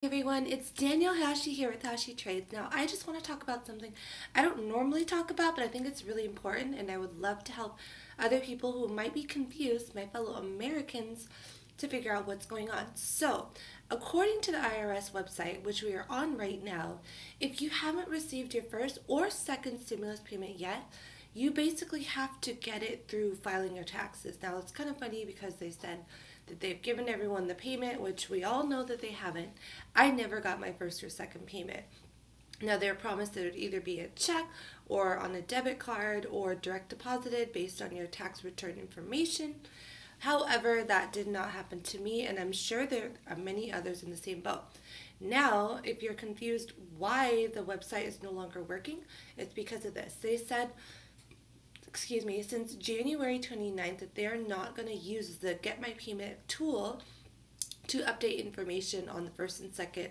Hey everyone, it's Danielle Hashi here with Hashi Trades. Now, I just want to talk about something I don't normally talk about, but I think it's really important, and I would love to help other people who might be confused, my fellow Americans, to figure out what's going on. So, according to the IRS website, which we are on right now, if you haven't received your first or second stimulus payment yet, you basically have to get it through filing your taxes. Now, it's kind of funny because they said that they've given everyone the payment, which we all know that they haven't. I never got my first or second payment. Now, they're promised that it would either be a check or on a debit card or direct deposited based on your tax return information. However, that did not happen to me, and I'm sure there are many others in the same boat. Now, if you're confused why the website is no longer working, it's because of this. They said, since January 29th, that they're not going to use the Get My Payment tool to update information on the first and second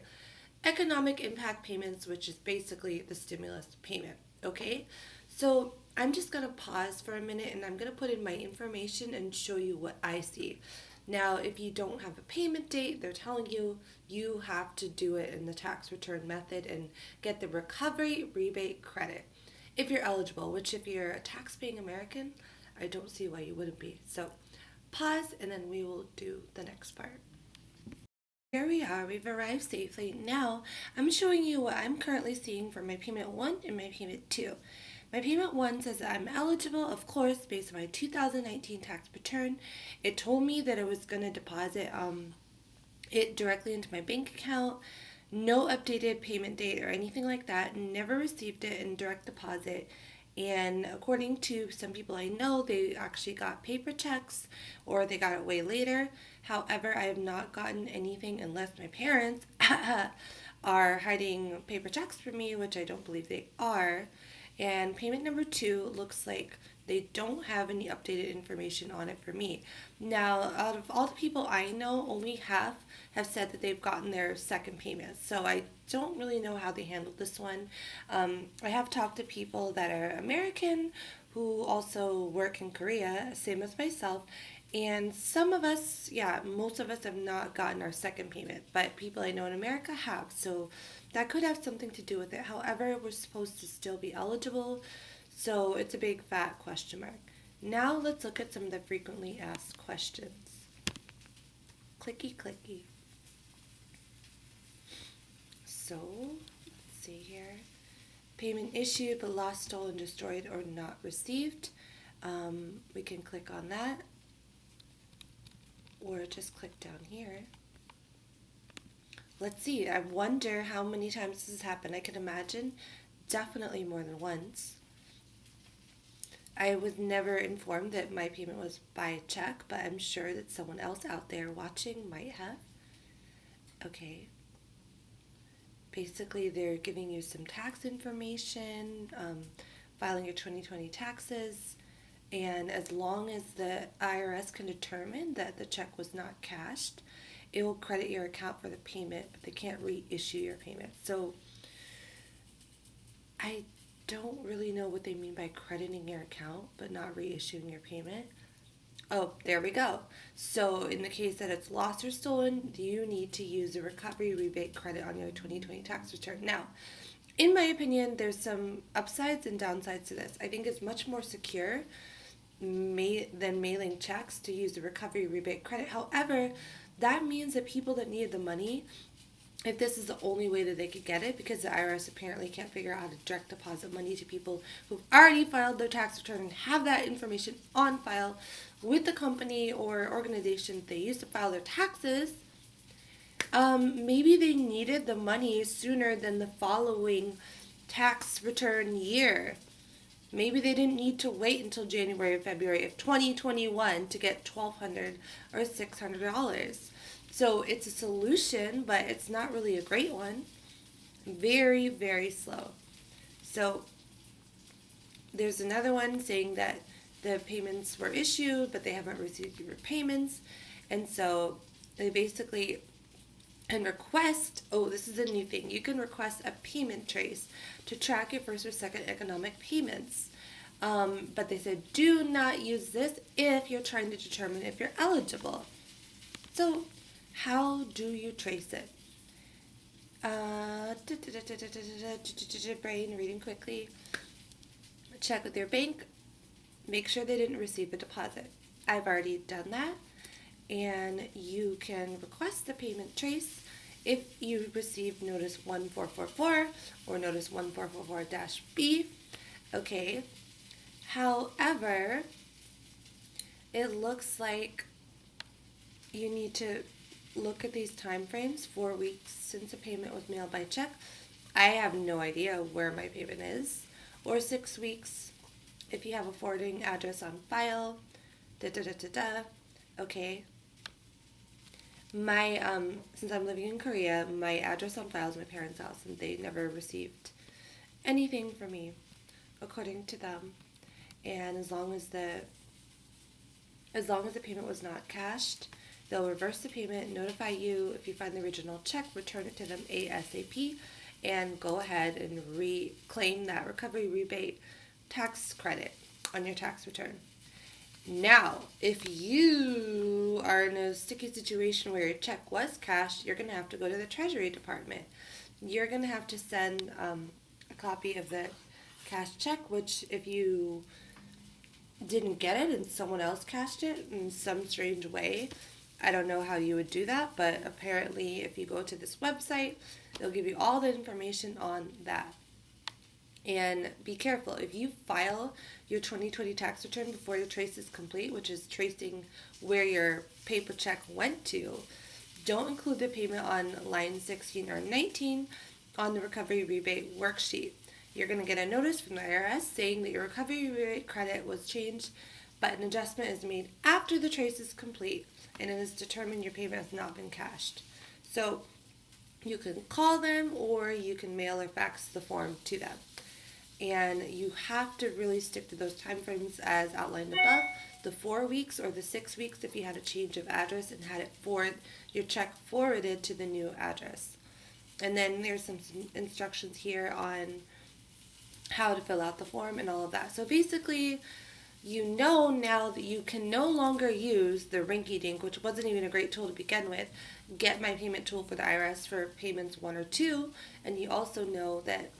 economic impact payments, which is basically the stimulus payment. Okay, so I'm just going to pause for a minute and I'm going to put in my information and show you what I see. Now, if you don't have a payment date, they're telling you you have to do it in the tax return method and get the recovery rebate credit if you're eligible, which if you're a tax-paying American, I don't see why you wouldn't be. So pause and then we will do the next part. Here we are, we've arrived safely. Now I'm showing you what I'm currently seeing for my payment 1 and my payment 2. My payment 1 says that I'm eligible, of course, based on my 2019 tax return. It told me that it was going to deposit it directly into my bank account. No updated payment date or anything like that. Never received it in direct deposit. And according to some people I know, they actually got paper checks or they got it way later. However, I have not gotten anything unless my parents are hiding paper checks from me, which I don't believe they are. And payment number 2 looks like they don't have any updated information on it for me. Now, out of all the people I know, only half have said that they've gotten their second payment. So I don't really know how they handled this one. I have talked to people that are American who also work in Korea, same as myself. And some of us, most of us have not gotten our second payment, but people I know in America have. So that could have something to do with it. However, we're supposed to still be eligible. So it's a big fat question mark. Now let's look at some of the frequently asked questions. Clicky clicky. So let's see here. Payment issued but lost, stolen, destroyed, or not received. We can click on that or just click down here. Let's see. I wonder how many times this has happened. I can imagine definitely more than once. I was never informed that my payment was by check, but I'm sure that someone else out there watching might have. Okay. Basically, they're giving you some tax information, filing your 2020 taxes, and as long as the IRS can determine that the check was not cashed, it will credit your account for the payment, but they can't reissue your payment. So I don't really know what they mean by crediting your account but not reissuing your payment. Oh, there we go. So in the case that it's lost or stolen, you need to use the recovery rebate credit on your 2020 tax return. Now, in my opinion, there's some upsides and downsides to this. I think it's much more secure than mailing checks to use the recovery rebate credit. However, that means that people that need the money, if this is the only way that they could get it, because the IRS apparently can't figure out how to direct deposit money to people who've already filed their tax return and have that information on file with the company or organization they used to file their taxes, maybe they needed the money sooner than the following tax return year. Maybe they didn't need to wait until January or February of 2021 to get $1,200 or $600. So it's a solution, but it's not really a great one. Very, very slow. So there's another one saying that the payments were issued, but they haven't received your payments. And so they basically can request, this is a new thing, you can request a payment trace to track your first or second economic payments. But they said do not use this if you're trying to determine if you're eligible. So how do you trace it? brain, reading quickly. Check with your bank. Make sure they didn't receive a deposit. I've already done that. And you can request the payment trace if you received notice 1444 or notice 1444-B. Okay. However, it looks like you need to look at these time frames, 4 weeks since a payment was mailed by check. I have no idea where my payment is. Or 6 weeks if you have a forwarding address on file. Okay. My since I'm living in Korea, my address on file is my parents' house, and they never received anything from me, according to them. And as long as the payment was not cashed, they'll reverse the payment, notify you if you find the original check, return it to them ASAP, and go ahead and reclaim that recovery rebate tax credit on your tax return. Now, if you are in a sticky situation where your check was cashed, you're going to have to go to the Treasury Department. You're going to have to send a copy of the cashed check, which if you didn't get it and someone else cashed it in some strange way, I don't know how you would do that, but apparently if you go to this website, they'll give you all the information on that. And be careful, if you file your 2020 tax return before the trace is complete, which is tracing where your paper check went to, don't include the payment on line 16 or 19 on the recovery rebate worksheet. You're going to get a notice from the IRS saying that your recovery rebate credit was changed, but an adjustment is made after the trace is complete, and it is determined your payment has not been cashed. So you can call them or you can mail or fax the form to them. And you have to really stick to those time frames as outlined above, the 4 weeks or the 6 weeks if you had a change of address and had your check forwarded to the new address. And then there's some instructions here on how to fill out the form and all of that. So basically, you know now that you can no longer use the rinky-dink, which wasn't even a great tool to begin with, Get My Payment tool for the IRS for payments 1 or 2, and you also know that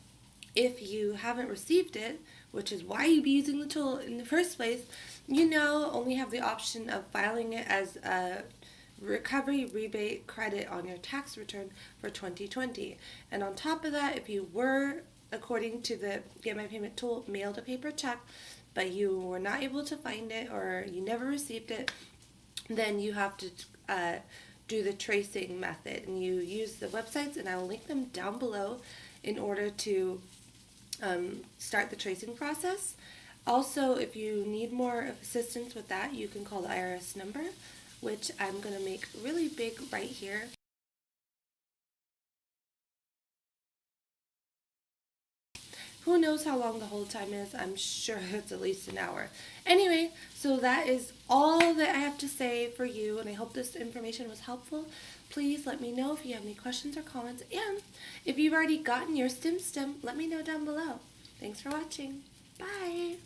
if you haven't received it, which is why you'd be using the tool in the first place, you now only have the option of filing it as a recovery rebate credit on your tax return for 2020. And on top of that, if you were, according to the Get My Payment tool, mailed a paper check, but you were not able to find it or you never received it, then you have to do the tracing method. And you use the websites, and I will link them down below in order to start the tracing process. Also, if you need more assistance with that, you can call the IRS number, which I'm going to make really big right here. Who knows how long the hold time is? I'm sure it's at least an hour. Anyway, so that is all that I have to say for you, and I hope this information was helpful. Please let me know if you have any questions or comments, and if you've already gotten your stim, let me know down below. Thanks for watching. Bye!